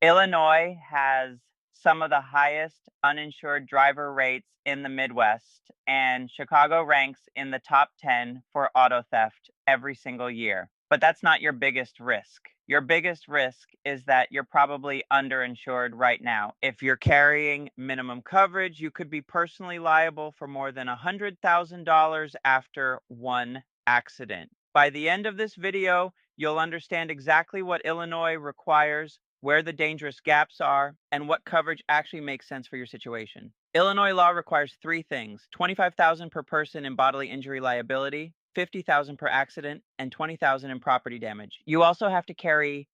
Illinois has some of the highest uninsured driver rates in the Midwest, and Chicago ranks in the top 10 for auto theft every single year. But that's not your biggest risk. Your biggest risk is that you're probably underinsured right now. If you're carrying minimum coverage, you could be personally liable for more than $100,000 after one accident. By the end of this video, you'll understand exactly what Illinois requires, where the dangerous gaps are, and what coverage actually makes sense for your situation. Illinois law requires three things: $25,000 per person in bodily injury liability, $50,000 per accident, and $20,000 in property damage. You also have to carry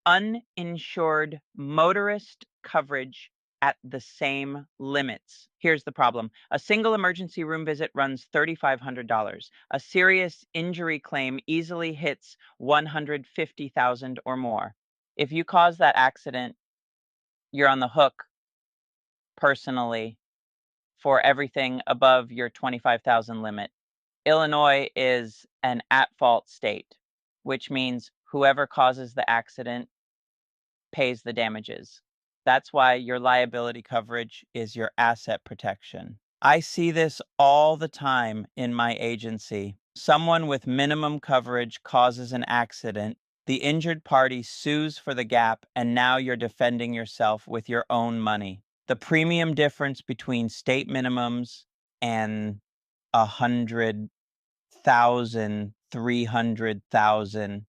uninsured motorist coverage at the same limits. Here's the problem. A single emergency room visit runs $3,500. A serious injury claim easily hits $150,000 or more. If you cause that accident, you're on the hook personally for everything above your 25,000 limit. Illinois is an at-fault state, which means whoever causes the accident pays the damages. That's why your liability coverage is your asset protection. I see this all the time in my agency. Someone with minimum coverage causes an accident. The injured party sues for the gap, and now you're defending yourself with your own money. The premium difference between state minimums and 100,000, 300,000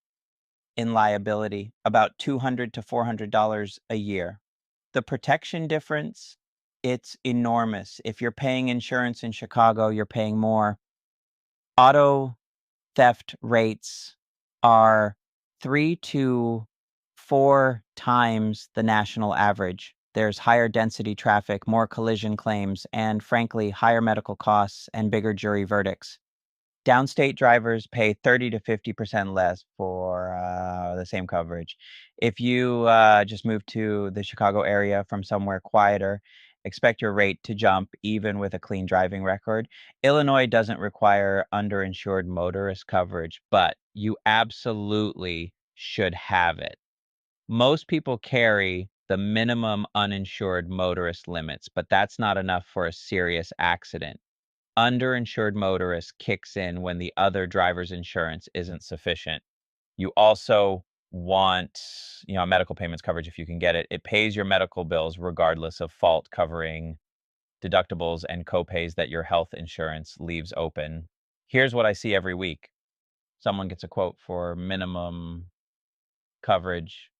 in liability, about $200 to $400 a year. The protection difference, it's enormous. If you're paying insurance in Chicago, you're paying more. Auto theft rates are 3 to 4 times the national average. There's higher density traffic, more collision claims, and frankly, higher medical costs and bigger jury verdicts. Downstate drivers pay 30 to 50% less for the same coverage. If you just move to the Chicago area from somewhere quieter, expect your rate to jump even with a clean driving record. Illinois doesn't require underinsured motorist coverage, but you absolutely should have it. Most people carry the minimum uninsured motorist limits, but that's not enough for a serious accident. Underinsured motorist kicks in when the other driver's insurance isn't sufficient. You also want, medical payments coverage if you can get it. It pays your medical bills regardless of fault, covering deductibles and copays that your health insurance leaves open. Here's what I see every week. Someone gets a quote for minimum coverage,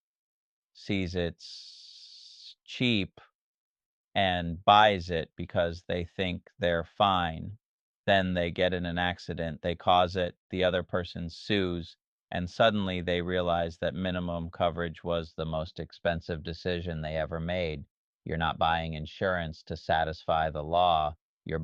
sees it's cheap, and buys it because they think they're fine. Then they get in an accident, they cause it, the other person sues, and suddenly they realize that minimum coverage was the most expensive decision they ever made. You're not buying insurance to satisfy the law, you're